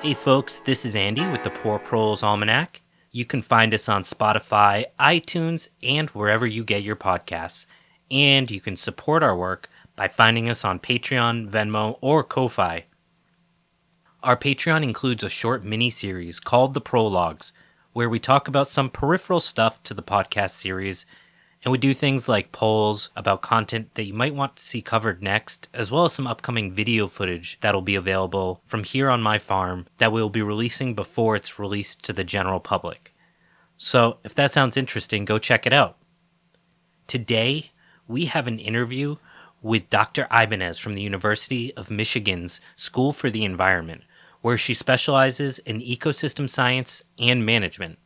Hey folks, this is Andy with the Poor Proles Almanac. You can find us on Spotify, iTunes, and wherever you get your podcasts. And you can support our work by finding us on Patreon, Venmo, or Ko-Fi. Our Patreon includes a short mini-series called The Prologues, where we talk about some peripheral stuff to the podcast series, and we do things like polls about content that you might want to see covered next, as well as some upcoming video footage that'll be available from here on my farm that we'll be releasing before it's released to the general public. So if that sounds interesting, go check it out. Today, we have an interview with Dr. Ibáñez from the University of Michigan's School for the Environment, where she specializes in ecosystem science and management.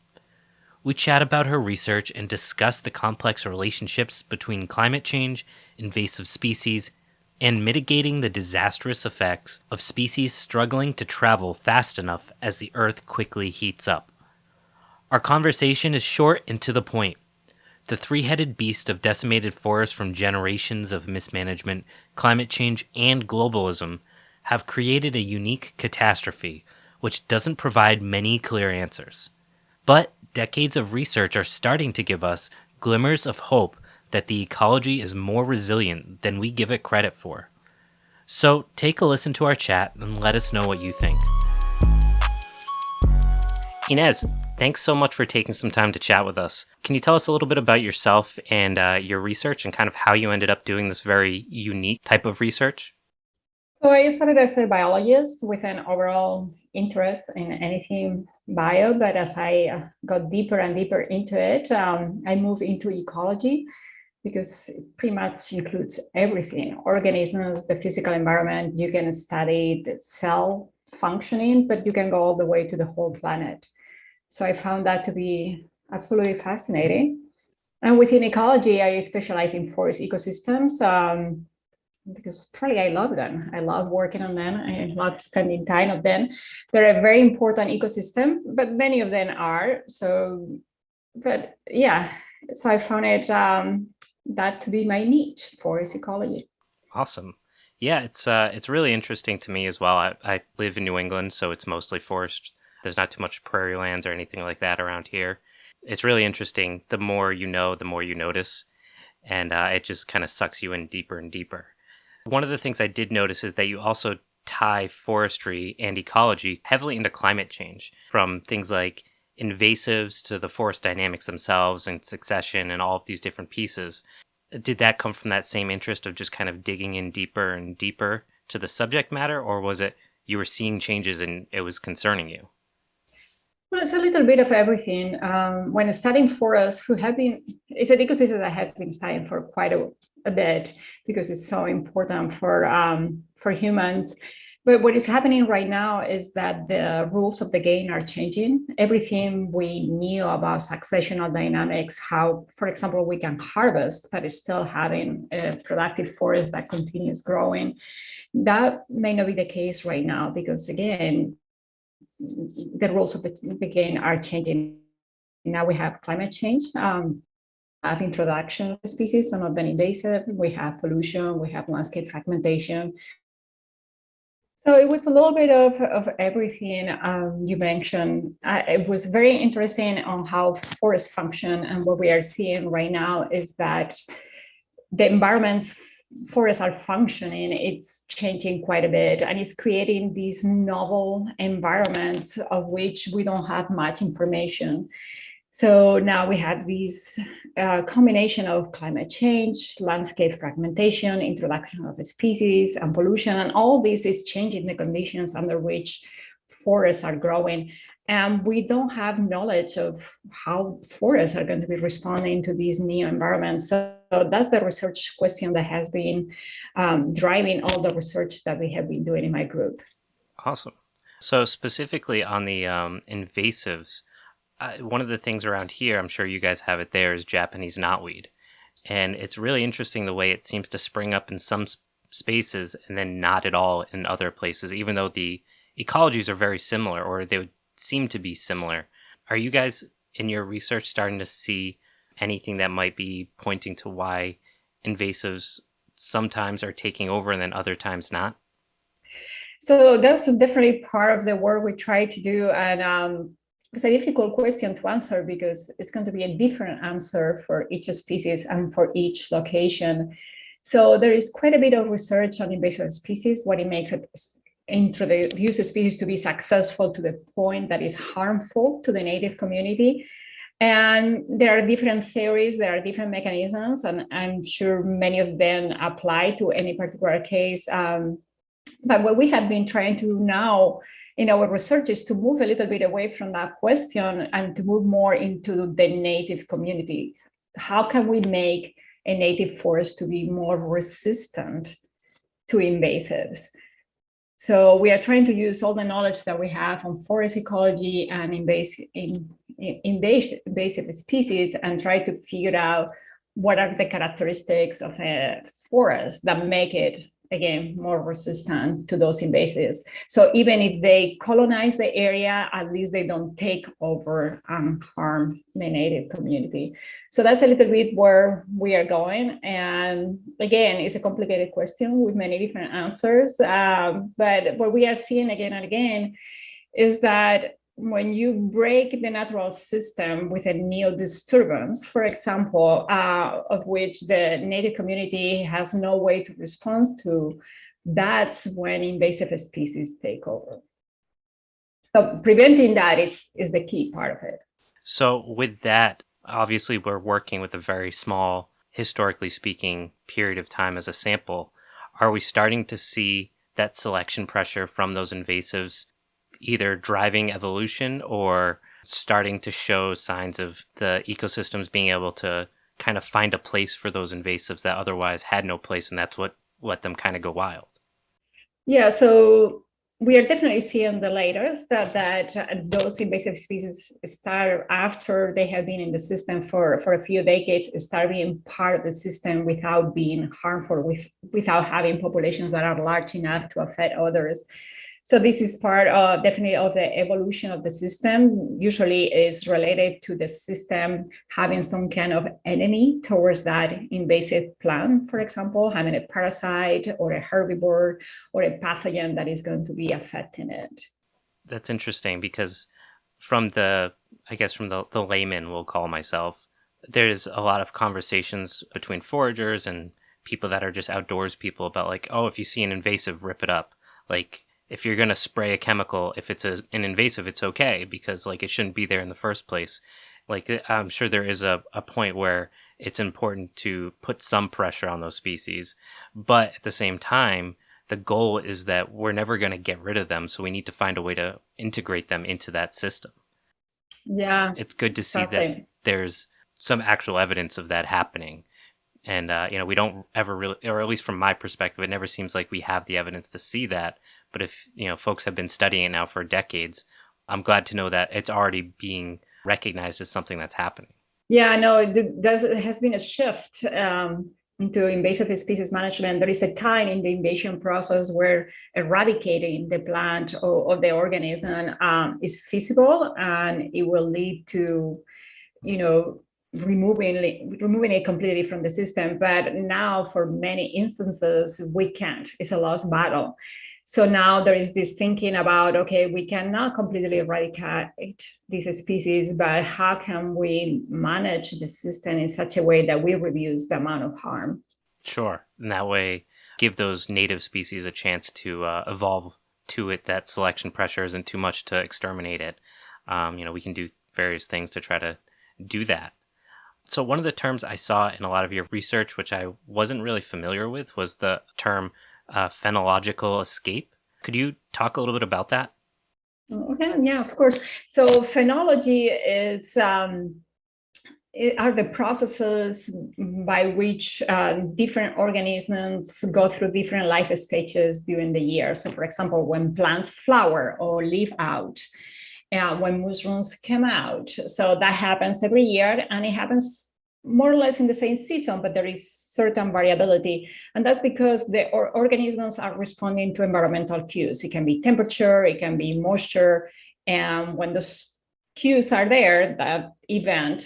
We chat about her research and discuss the complex relationships between climate change, invasive species, and mitigating the disastrous effects of species struggling to travel fast enough as the Earth quickly heats up. Our conversation is short and to the point. The three-headed beast of decimated forests from generations of mismanagement, climate change, and globalism have created a unique catastrophe which doesn't provide many clear answers. But decades of research are starting to give us glimmers of hope that the ecology is more resilient than we give it credit for. So take a listen to our chat and let us know what you think. Inés, thanks so much for taking some time to chat with us. Can you tell us a little bit about yourself and your research and kind of how you ended up doing this very unique type of research? So I started as a biologist with an overall interest in anything bio, but as I got deeper and deeper into it, I moved into ecology because it pretty much includes everything, organisms, the physical environment. You can study the cell functioning, but you can go all the way to the whole planet. So I found that to be absolutely fascinating. And within ecology, I specialize in forest ecosystems. Because probably I love them. I love working on them. I love spending time on them. They're a very important ecosystem, but many of them are. So I found it that to be my niche, forest ecology. Awesome. Yeah, it's really interesting to me as well. I live in New England, so it's mostly forest. There's not too much prairie lands or anything like that around here. It's really interesting. The more you know, the more you notice, and it just kind of sucks you in deeper and deeper. One of the things I did notice is that you also tie forestry and ecology heavily into climate change, from things like invasives to the forest dynamics themselves and succession and all of these different pieces. Did that come from that same interest of just kind of digging in deeper and deeper to the subject matter, or was it you were seeing changes and it was concerning you? Well, it's a little bit of everything. When studying forests, it's an ecosystem that has been studied for quite a bit because it's so important for humans. But what is happening right now is that the rules of the game are changing. Everything we knew about successional dynamics, how, for example, we can harvest, but it's still having a productive forest that continues growing. That may not be the case right now because, again, the rules of the game are changing. Now we have climate change, have introduction of species, some of them invasive, we have pollution, we have landscape fragmentation. So it was a little bit of everything you mentioned. It was very interesting on how forests function, and what we are seeing right now is that the environments forests are functioning, it's changing quite a bit, and it's creating these novel environments of which we don't have much information. So now we have this combination of climate change, landscape fragmentation, introduction of species, and pollution, and all this is changing the conditions under which forests are growing. And we don't have knowledge of how forests are going to be responding to these new environments. So that's the research question that has been driving all the research that we have been doing in my group. Awesome. So specifically on the invasives, one of the things around here, I'm sure you guys have it there, is Japanese knotweed. And it's really interesting the way it seems to spring up in some spaces and then not at all in other places, even though the ecologies are very similar, or they would seem to be similar. Are you guys in your research starting to see anything that might be pointing to why invasives sometimes are taking over and then other times not? So that's definitely part of the work we try to do. And it's a difficult question to answer because it's going to be a different answer for each species and for each location. So there is quite a bit of research on invasive species, what it makes it introduce a species to be successful to the point that is harmful to the native community. And there are different theories, there are different mechanisms, and I'm sure many of them apply to any particular case. But what we have been trying to now in our research is to move a little bit away from that question and to move more into the native community. How can we make a native forest to be more resistant to invasives? So we are trying to use all the knowledge that we have on forest ecology and invasive species and try to figure out what are the characteristics of a forest that make it, again, more resistant to those invasives. So even if they colonize the area, at least they don't take over and harm the native community. So that's a little bit where we are going. And again, it's a complicated question with many different answers. But what we are seeing again and again is that when you break the natural system with a new disturbance, for example, of which the native community has no way to respond to, that's when invasive species take over. So preventing that is the key part of it. So with that, obviously we're working with a very small, historically speaking, period of time as a sample. Are we starting to see that selection pressure from those invasives either driving evolution or starting to show signs of the ecosystems being able to kind of find a place for those invasives that otherwise had no place, and that's what let them kind of go wild? Yeah, so we are definitely seeing the latest that those invasive species start after they have been in the system for a few decades, start being part of the system without being harmful, without having populations that are large enough to affect others. So this is part definitely of the evolution of the system. Usually is related to the system having some kind of enemy towards that invasive plant, for example, having a parasite or a herbivore or a pathogen that is going to be affecting it. That's interesting because from the layman, we'll call myself, there's a lot of conversations between foragers and people that are just outdoors people about like, oh, if you see an invasive, rip it up. Like, if you're going to spray a chemical, if it's an invasive, it's okay because like it shouldn't be there in the first place. Like I'm sure there is a point where it's important to put some pressure on those species. But at the same time, the goal is that we're never going to get rid of them. So we need to find a way to integrate them into that system. Yeah. It's good to see that there's some actual evidence of that happening. And, we don't ever really, or at least from my perspective, it never seems like we have the evidence to see that. But if, folks have been studying it now for decades, I'm glad to know that it's already being recognized as something that's happening. Yeah, no, there has been a shift into invasive species management. There is a time in the invasion process where eradicating the plant or the organism is feasible, and it will lead to, removing it completely from the system. But now for many instances, we can't. It's a lost battle. So now there is this thinking about, okay, we cannot completely eradicate these species, but how can we manage the system in such a way that we reduce the amount of harm? Sure. And that way, give those native species a chance to evolve to it, that selection pressure isn't too much to exterminate it. We can do various things to try to do that. So one of the terms I saw in a lot of your research, which I wasn't really familiar with, was the term phenological escape. Could you talk a little bit about that? Okay, yeah, of course. So phenology is are the processes by which different organisms go through different life stages during the year. So for example, when plants flower or leaf out, when mushrooms come out. So that happens every year, and it happens more or less in the same season, but there is certain variability. And that's because the organisms are responding to environmental cues. It can be temperature, it can be moisture. And when those cues are there, that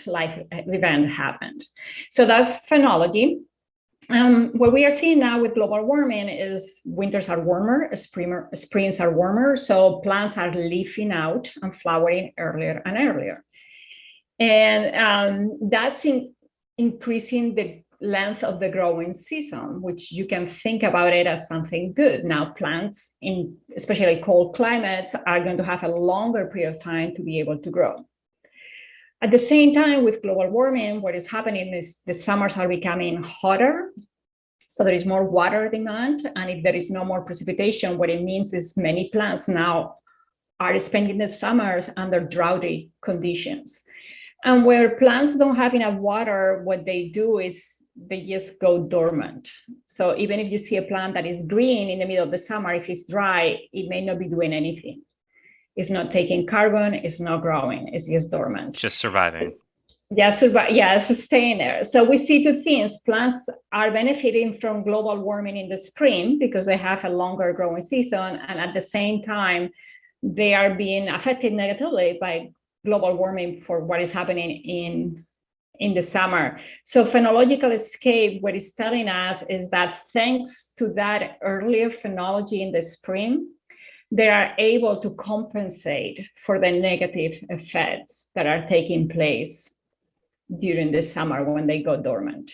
life event happened. So that's phenology. What we are seeing now with global warming is winters are warmer, springs are warmer, so plants are leafing out and flowering earlier and earlier. And that's increasing the length of the growing season, which you can think about it as something good. Now, plants in especially cold climates are going to have a longer period of time to be able to grow. At the same time, with global warming, what is happening is the summers are becoming hotter. So there is more water demand. And if there is no more precipitation, what it means is many plants now are spending the summers under droughty conditions. And where plants don't have enough water, what they do is they just go dormant. So even if you see a plant that is green in the middle of the summer, if it's dry, it may not be doing anything. It's not taking carbon, it's not growing, it's just dormant. Just surviving. Yeah, it's staying there. So we see two things. Plants are benefiting from global warming in the spring because they have a longer growing season. And at the same time, they are being affected negatively by global warming for what is happening in the summer. So phenological escape, what it's telling us is that thanks to that earlier phenology in the spring, they are able to compensate for the negative effects that are taking place during the summer when they go dormant.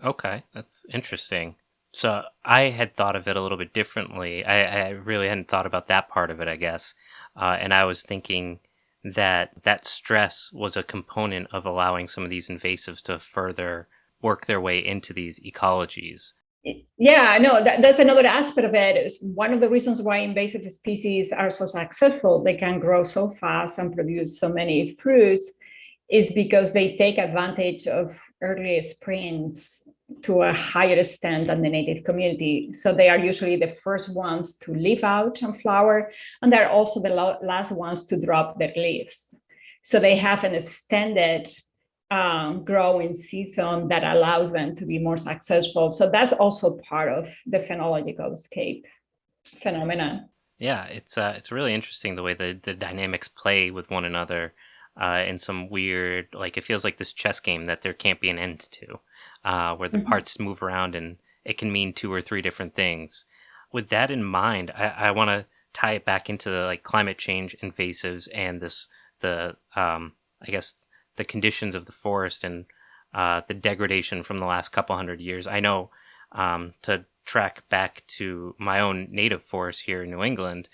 Okay, that's interesting. So I had thought of it a little bit differently. I really hadn't thought about that part of it, I guess. And I was thinking that stress was a component of allowing some of these invasives to further work their way into these ecologies. Yeah, no, that's another aspect of it. It's one of the reasons why invasive species are so successful. They can grow so fast and produce so many fruits is because they take advantage of early springs to a higher extent than the native community. So they are usually the first ones to leaf out and flower, and they're also the last ones to drop their leaves. So they have an extended growing season that allows them to be more successful. So that's also part of the phenological escape phenomenon. Yeah, it's really interesting the way the dynamics play with one another in some weird, like it feels like this chess game that there can't be an end to, where the parts move around and it can mean two or three different things. With that in mind, I want to tie it back into the like climate change invasives and I guess the conditions of the forest and the degradation from the last couple hundred years. I know to track back to my own native forest here in New England,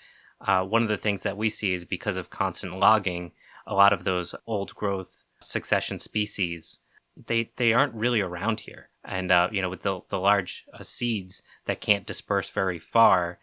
one of the things that we see is because of constant logging, a lot of those old growth succession species, they aren't really around here. And, with the large seeds that can't disperse very far,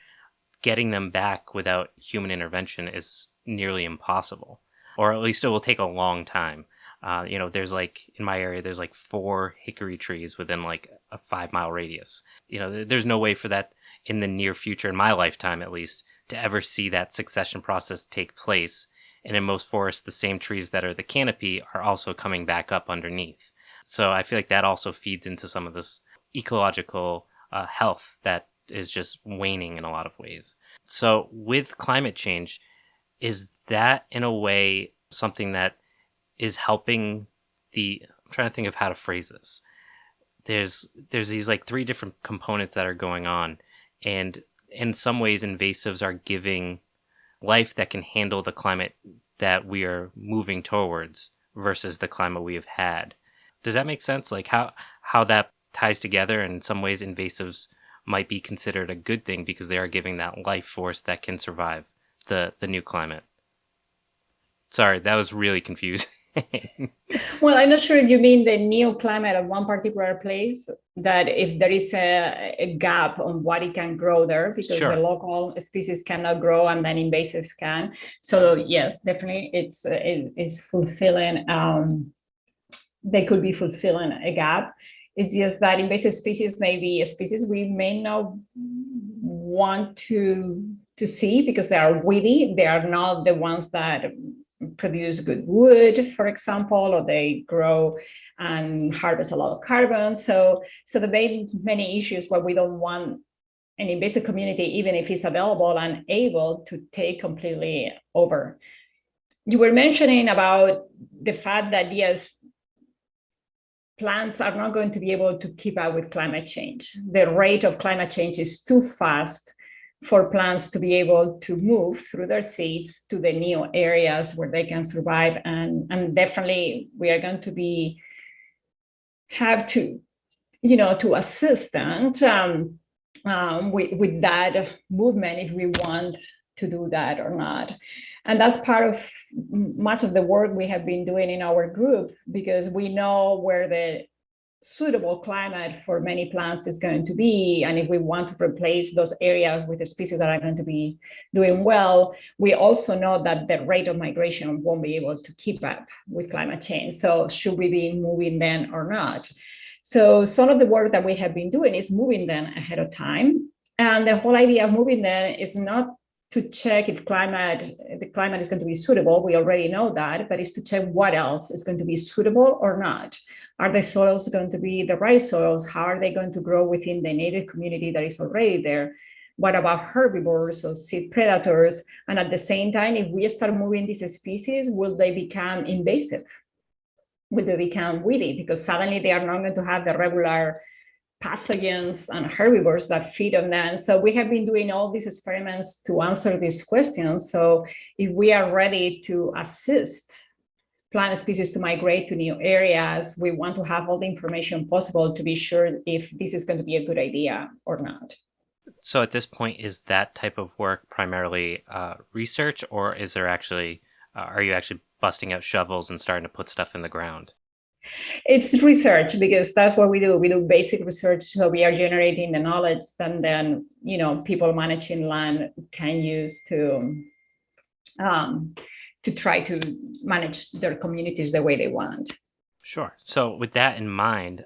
getting them back without human intervention is nearly impossible, or at least it will take a long time. There's like in my area, there's like 4 hickory trees within like a 5-mile radius. There's no way for that in the near future, in my lifetime at least, to ever see that succession process take place. And in most forests, the same trees that are the canopy are also coming back up underneath. So I feel like that also feeds into some of this ecological health that is just waning in a lot of ways. So with climate change, is that in a way something that is helping I'm trying to think of how to phrase this. There's these like 3 different components that are going on, and in some ways invasives are giving life that can handle the climate that we are moving towards versus the climate we have had. Does that make sense? Like how that ties together, and in some ways invasives might be considered a good thing because they are giving that life force that can survive the new climate. Sorry, that was really confusing. Well, I'm not sure if you mean the new climate of one particular place, that if there is a gap on what it can grow there, because Sure. the local species cannot grow and then invasives can. So yes, definitely it's fulfilling, they could be fulfilling a gap. It's just that invasive species may be a species we may not want to see because they are weedy. They are not the ones that produce good wood, for example, or they grow and harvest a lot of carbon. So there may be many issues where we don't want an invasive community, even if it's available and able to take completely over. You were mentioning about the fact that yes, plants are not going to be able to keep up with climate change. The rate of climate change is too fast for plants to be able to move through their seeds to the new areas where they can survive. And definitely we are going to have to, to assist with that movement if we want to do that or not. And that's part of much of the work we have been doing in our group, because we know where the suitable climate for many plants is going to be. And if we want to replace those areas with the species that are going to be doing well, we also know that the rate of migration won't be able to keep up with climate change. So should we be moving them or not? So some of the work that we have been doing is moving them ahead of time. And the whole idea of moving them is not to check if the climate is going to be suitable. We already know that, but it's to check what else is going to be suitable or not. Are the soils going to be the right soils? How are they going to grow within the native community that is already there? What about herbivores or seed predators? And at the same time, if we start moving these species, will they become invasive? Will they become weedy? Because suddenly they are not going to have the regular pathogens and herbivores that feed on them. So we have been doing all these experiments to answer these questions. So if we are ready to assist plant species to migrate to new areas, we want to have all the information possible to be sure if this is going to be a good idea or not. So at this point, is that type of work primarily research, or is there actually, are you actually busting out shovels and starting to put stuff in the ground? It's research, because that's what we do. We do basic research, so we are generating the knowledge that then people managing land can use to try to manage their communities the way they want. Sure. So with that in mind,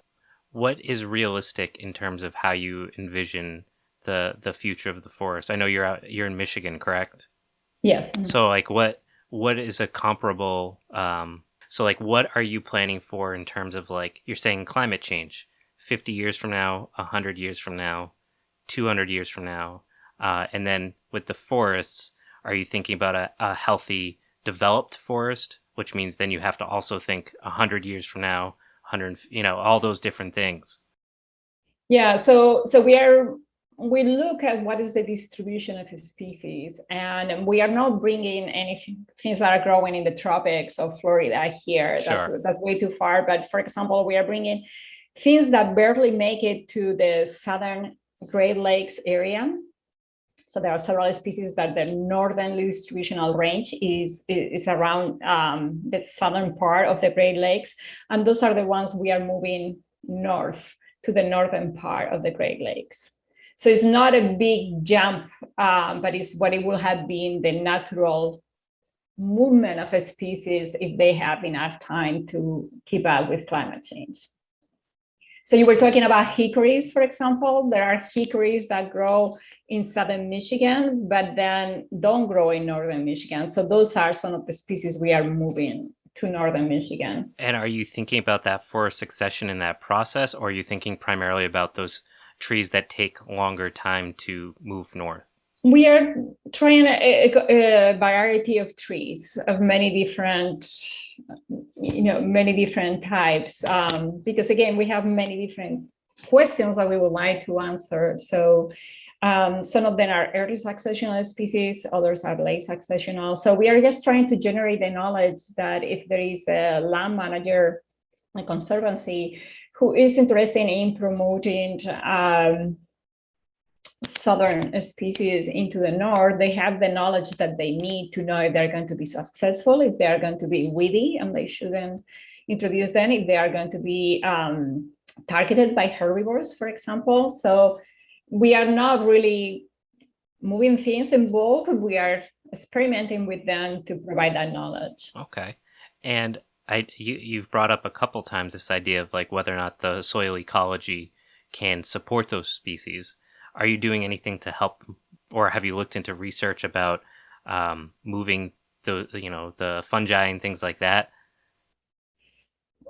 what is realistic in terms of how you envision the future of the forest? I know you're in Michigan, correct? Yes. So like what is a comparable so like what are you planning for in terms of, like, you're saying climate change 50 years from now, 100 years from now, 200 years from now, and then with the forests, are you thinking about a healthy developed forest, which means then you have to also think 100 years from now, 100, all those different things? Yeah, so we look at what is the distribution of species, and we are not bringing any things that are growing in the tropics of Florida here. Sure. That's way too far. But for example, we are bringing things that barely make it to the southern Great Lakes area. So there are several species that the northern distributional range is around the southern part of the Great Lakes, and those are the ones we are moving north to the northern part of the Great Lakes. So it's not a big jump, but it's what it will have been the natural movement of a species if they have enough time to keep up with climate change. So you were talking about hickories, for example. There are hickories that grow in southern Michigan, but then don't grow in northern Michigan. So those are some of the species we are moving to northern Michigan. And are you thinking about that for succession in that process, or are you thinking primarily about those trees that take longer time to move north? We are trying a variety of trees of many different types, because again, we have many different questions that we would like to answer. So some of them are early successional species, others are late successional. So we are just trying to generate the knowledge that if there is a land manager, a conservancy, who is interested in promoting southern species into the north, they have the knowledge that they need to know if they're going to be successful, if they are going to be weedy and they shouldn't introduce them, if they are going to be targeted by herbivores, for example. So we are not really moving things in bulk. We are experimenting with them to provide that knowledge. Okay. And you've brought up a couple times this idea of like whether or not the soil ecology can support those species. Are you doing anything to help, or have you looked into research about moving the fungi and things like that?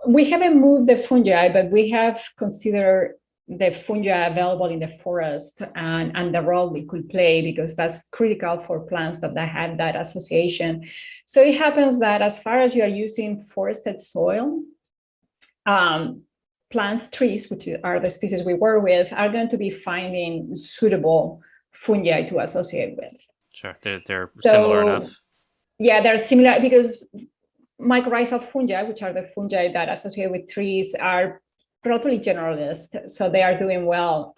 We haven't moved the fungi, but we have considered the fungi available in the forest and the role it could play, because that's critical for plants that have that association. So it happens that as far as you are using forested soil, plants, trees, which are the species we work with, are going to be finding suitable fungi to associate with. Sure, they're similar enough. Yeah, they're similar because mycorrhizal fungi, which are the fungi that associate with trees, are probably generalist, so they are doing well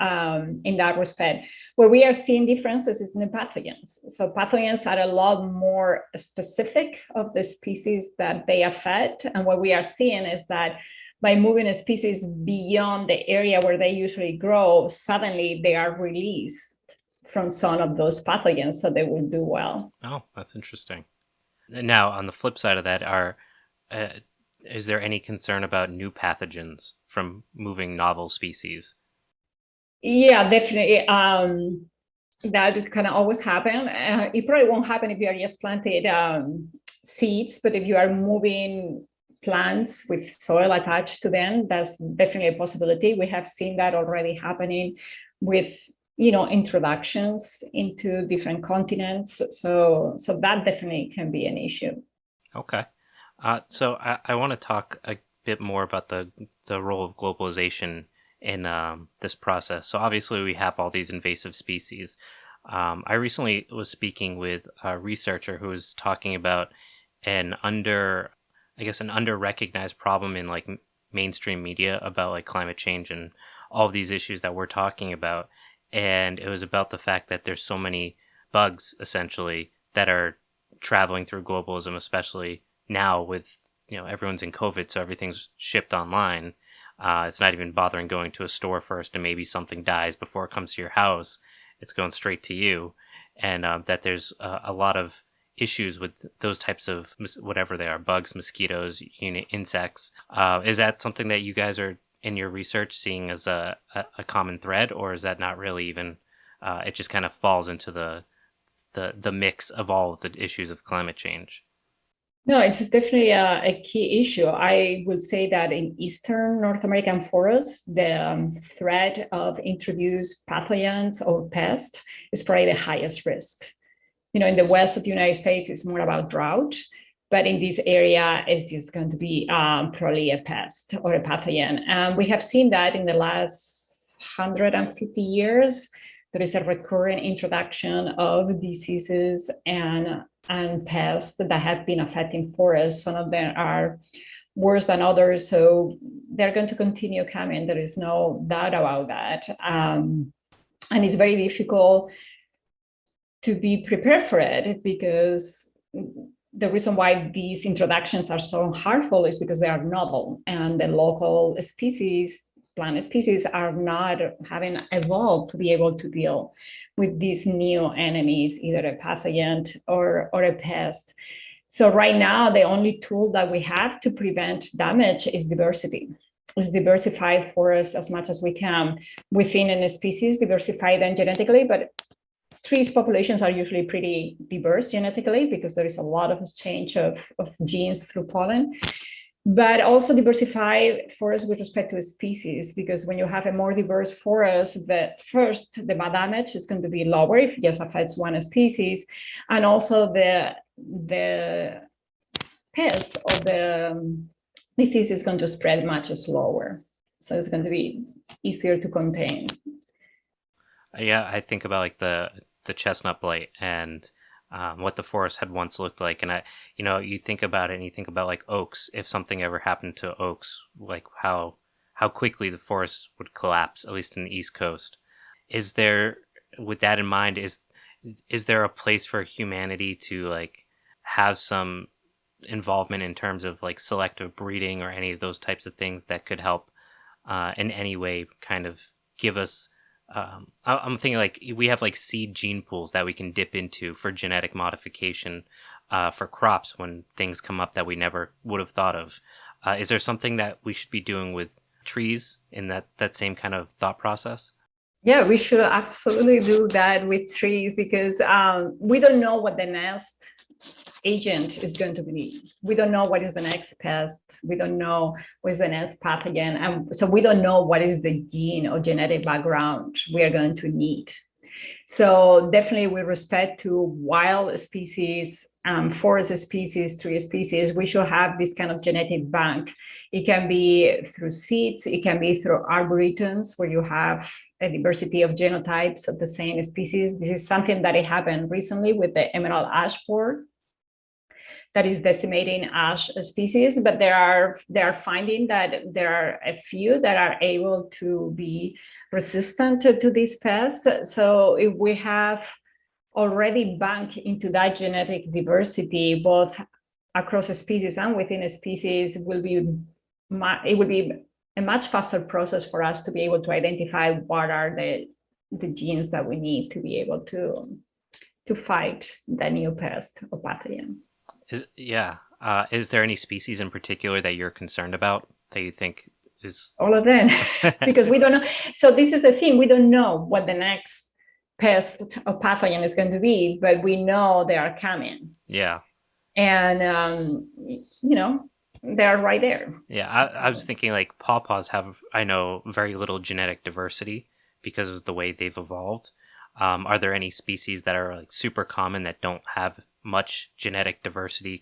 in that respect. Where we are seeing differences is in the pathogens. So pathogens are a lot more specific of the species that they affect, and what we are seeing is that by moving a species beyond the area where they usually grow, suddenly they are released from some of those pathogens, so they will do well. Oh, that's interesting. Now, on the flip side of that, is there any concern about new pathogens from moving novel species? Yeah, definitely. That can always happen. It probably won't happen if you are just planted seeds, but if you are moving plants with soil attached to them, that's definitely a possibility. We have seen that already happening with introductions into different continents. So that definitely can be an issue. Okay. So I want to talk a bit more about the role of globalization in this process. So obviously we have all these invasive species. I recently was speaking with a researcher who was talking about an under-recognized problem in like mainstream media about like climate change and all of these issues that we're talking about. And it was about the fact that there's so many bugs essentially that are traveling through globalism, especially now with everyone's in COVID, so everything's shipped online. It's not even bothering going to a store first, and maybe something dies before it comes to your house. It's going straight to you, and that there's a lot of issues with those types of whatever they are, bugs, mosquitoes, insects. Is that something that you guys are in your research seeing as a common thread, or is that not really even? It just kind of falls into the mix of all of the issues of climate change. No, it's definitely a key issue. I would say that in Eastern North American forests, the threat of introduced pathogens or pests is probably the highest risk. In the west of the United States, it's more about drought, but in this area, it's just going to be probably a pest or a pathogen. And we have seen that in the last 150 years. There is a recurrent introduction of diseases and pests that have been affecting forests. Some of them are worse than others, so they're going to continue coming. There is no doubt about that. And it's very difficult to be prepared for it, because the reason why these introductions are so harmful is because they are novel, and the local species, plant species, are not having evolved to be able to deal with these new enemies, either a pathogen or a pest. So right now, the only tool that we have to prevent damage is diversity. Is diversify forests as much as we can within a species, diversify them genetically, but trees populations are usually pretty diverse genetically because there is a lot of exchange of genes through pollen. But also diversify forests with respect to species, because when you have a more diverse forest, the bad damage is going to be lower if it just affects one species, and also the pest or the disease is going to spread much slower, so it's going to be easier to contain. Yeah, I think about like the chestnut blight and what the forest had once looked like, and you think about it, and you think about like oaks. If something ever happened to oaks, like how quickly the forest would collapse, at least in the East Coast. Is there, with that in mind, is there a place for humanity to like have some involvement in terms of like selective breeding or any of those types of things that could help in any way kind of give us I'm thinking like we have like seed gene pools that we can dip into for genetic modification for crops when things come up that we never would have thought of. Is there something that we should be doing with trees in that same kind of thought process? Yeah, we should absolutely do that with trees, because we don't know what the next agent is going to be. We don't know what is the next pest. We don't know what is the next pathogen. And so we don't know what is the gene or genetic background we are going to need. So definitely with respect to wild species, forest species, tree species, we should have this kind of genetic bank. It can be through seeds, it can be through arboretums, where you have a diversity of genotypes of the same species. This is something that happened recently with the emerald ash borer that is decimating ash species, but they are finding that there are a few that are able to be resistant to this pest. So if we have already banked into that genetic diversity, both across a species and within a species, it will be a much faster process for us to be able to identify what are the genes that we need to be able to fight the new pest or pathogen. Is there any species in particular that you're concerned about that you think is... All of them, because we don't know. So this is the thing, we don't know what the next pest or pathogen is going to be, but we know they are coming. Yeah. And, they're right there. Yeah, I was thinking like pawpaws have, I know, very little genetic diversity because of the way they've evolved. Are there any species that are like super common that don't have much genetic diversity?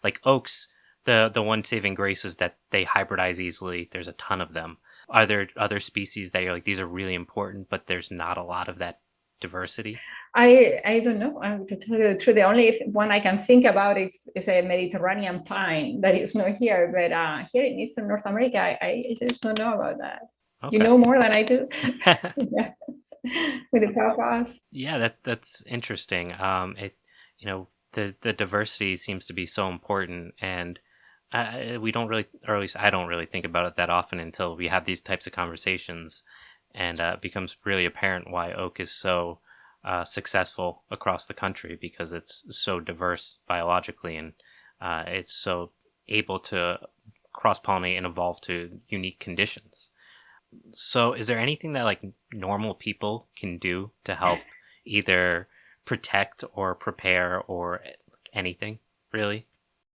Like oaks, the one saving grace is that they hybridize easily. There's a ton of them. Are there other species that you're like, these are really important, but there's not a lot of that diversity? I don't know. To tell you the truth, the only one I can think about is a Mediterranean pine that is not here, but here in Eastern North America, I just don't know about that. Okay. You know more than I do. Yeah. With the pawpaws. Yeah, that's interesting. The diversity seems to be so important, and we don't really, or at least I don't really think about it that often until we have these types of conversations, and it becomes really apparent why oak is so successful across the country, because it's so diverse biologically, and it's so able to cross-pollinate and evolve to unique conditions. So is there anything that like normal people can do to help either protect or prepare or anything, really?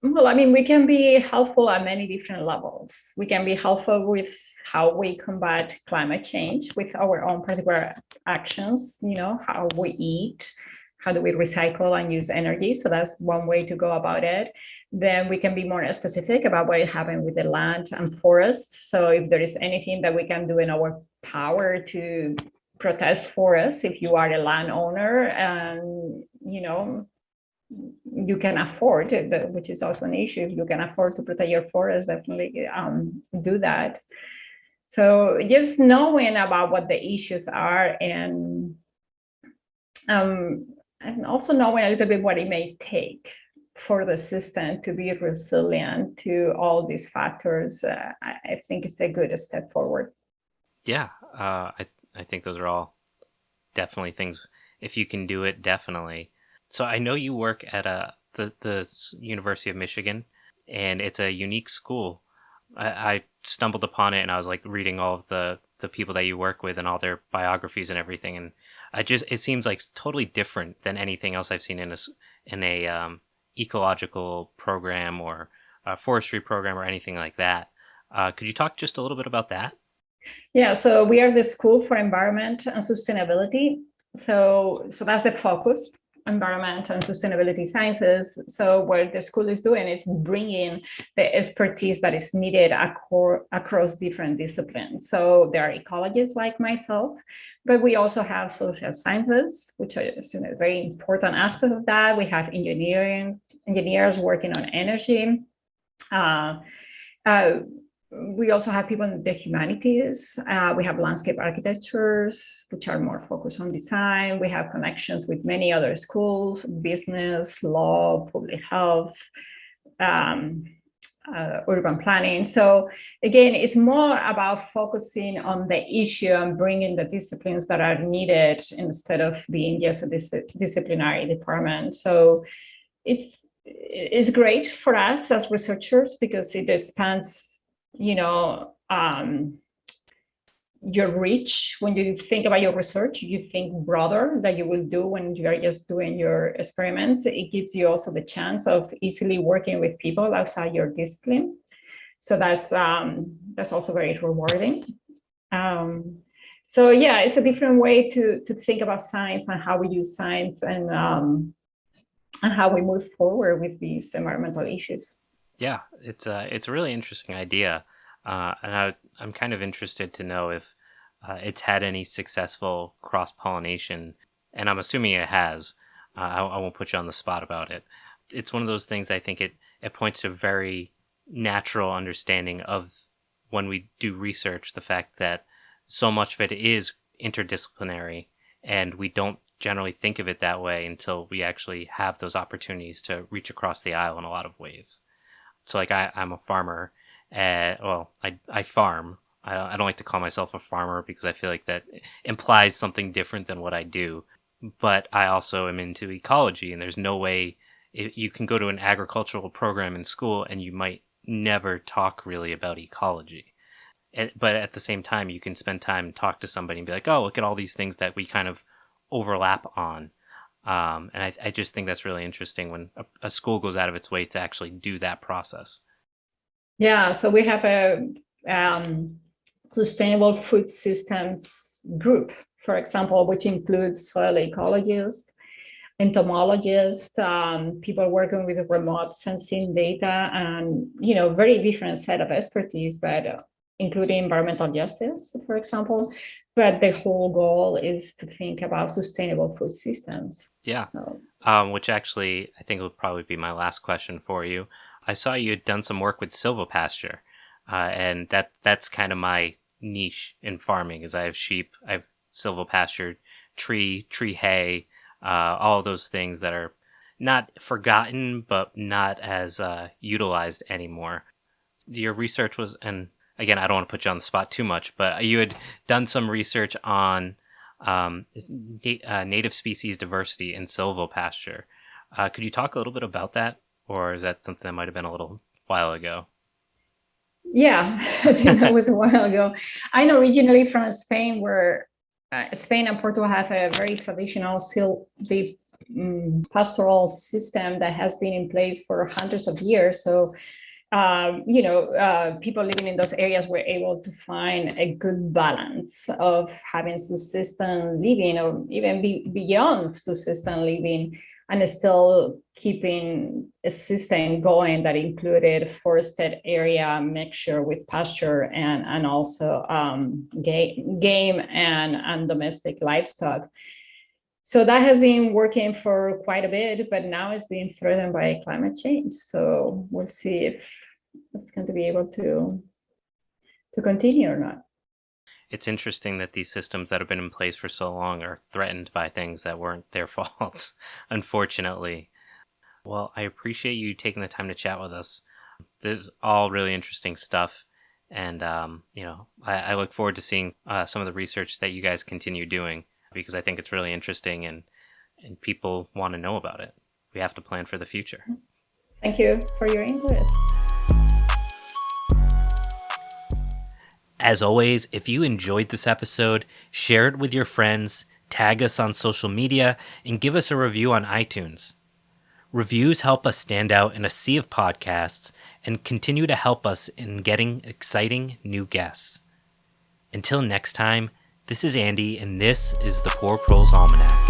Well, I mean, we can be helpful at many different levels. We can be helpful with how we combat climate change with our own particular actions, how we eat, how do we recycle and use energy. So that's one way to go about it. Then we can be more specific about what is happening with the land and forest. So if there is anything that we can do in our power to protect forests, if you are a landowner and, you can afford it, which is also an issue. If you can afford to protect your forest, definitely do that. So just knowing about what the issues are and also knowing a little bit what it may take for the system to be resilient to all these factors, I think it's a good step forward. Yeah, I think those are all definitely things. If you can do it, definitely. So I know you work at the University of Michigan, and it's a unique school. I stumbled upon it, and I was like reading all of the people that you work with and all their biographies and everything, and it seems like totally different than anything else I've seen in a ecological program or a forestry program or anything like that. Could you talk just a little bit about that? Yeah, so we are the School for Environment and Sustainability. So that's the focus, environment and sustainability sciences. So what the school is doing is bringing the expertise that is needed across different disciplines. So there are ecologists like myself, but we also have social sciences, which is a very important aspect of that. We have engineers working on energy. We also have people in the humanities. We have landscape architectures, which are more focused on design. We have connections with many other schools, business, law, public health, urban planning. So again, it's more about focusing on the issue and bringing the disciplines that are needed instead of being just a disciplinary department. So it's great for us as researchers because it expands your reach. When you think about your research, you think broader than you will do when you are just doing your experiments. It gives you also the chance of easily working with people outside your discipline. So that's also very rewarding. So yeah, it's a different way to think about science and how we use science, and and how we move forward with these environmental issues. Yeah, it's a really interesting idea, I'm kind of interested to know if it's had any successful cross pollination, and I'm assuming it has. I won't put you on the spot about it. It's one of those things. I think it points to a very natural understanding of when we do research, the fact that so much of it is interdisciplinary, and we don't generally think of it that way until we actually have those opportunities to reach across the aisle in a lot of ways. So like I'm a farmer. I farm. I don't like to call myself a farmer because I feel like that implies something different than what I do. But I also am into ecology, and there's no way you can go to an agricultural program in school and you might never talk really about ecology. But at the same time, you can spend time and talk to somebody and be like, oh, look at all these things that we kind of overlap on. And I just think that's really interesting when a school goes out of its way to actually do that process. Yeah, so we have a sustainable food systems group, for example, which includes soil ecologists, entomologists, people working with remote sensing data, and very different set of expertise, but including environmental justice, for example. But the whole goal is to think about sustainable food systems. Yeah. So, which actually I think will probably be my last question for you. I saw you had done some work with Silvopasture, and that's kind of my niche in farming. Is I have sheep, I have Silvopasture, tree hay, all of those things that are not forgotten but not as utilized anymore. Your research was, and again, I don't want to put you on the spot too much, but you had done some research on native species diversity in silvopasture. Could you talk a little bit about that, or is that something that might have been a little while ago? yeah, I think that was a while ago. I'm originally from Spain, where Spain and Portugal have a very traditional pastoral system that has been in place for hundreds of years. So people living in those areas were able to find a good balance of having subsistence living, or even beyond subsistence living, and still keeping a system going that included forested area mixture with pasture and also game and domestic livestock. So that has been working for quite a bit, but now it's being threatened by climate change. So we'll see if it's going to be able to continue or not. It's interesting that these systems that have been in place for so long are threatened by things that weren't their faults, unfortunately. Well, I appreciate you taking the time to chat with us. This is all really interesting stuff. And, I look forward to seeing some of the research that you guys continue doing, because I think it's really interesting and people want to know about it. We have to plan for the future. Thank you for your interest. As always, if you enjoyed this episode, share it with your friends, tag us on social media, and give us a review on iTunes. Reviews help us stand out in a sea of podcasts and continue to help us in getting exciting new guests. Until next time, this is Andy, and this is the Poor Proles Almanac.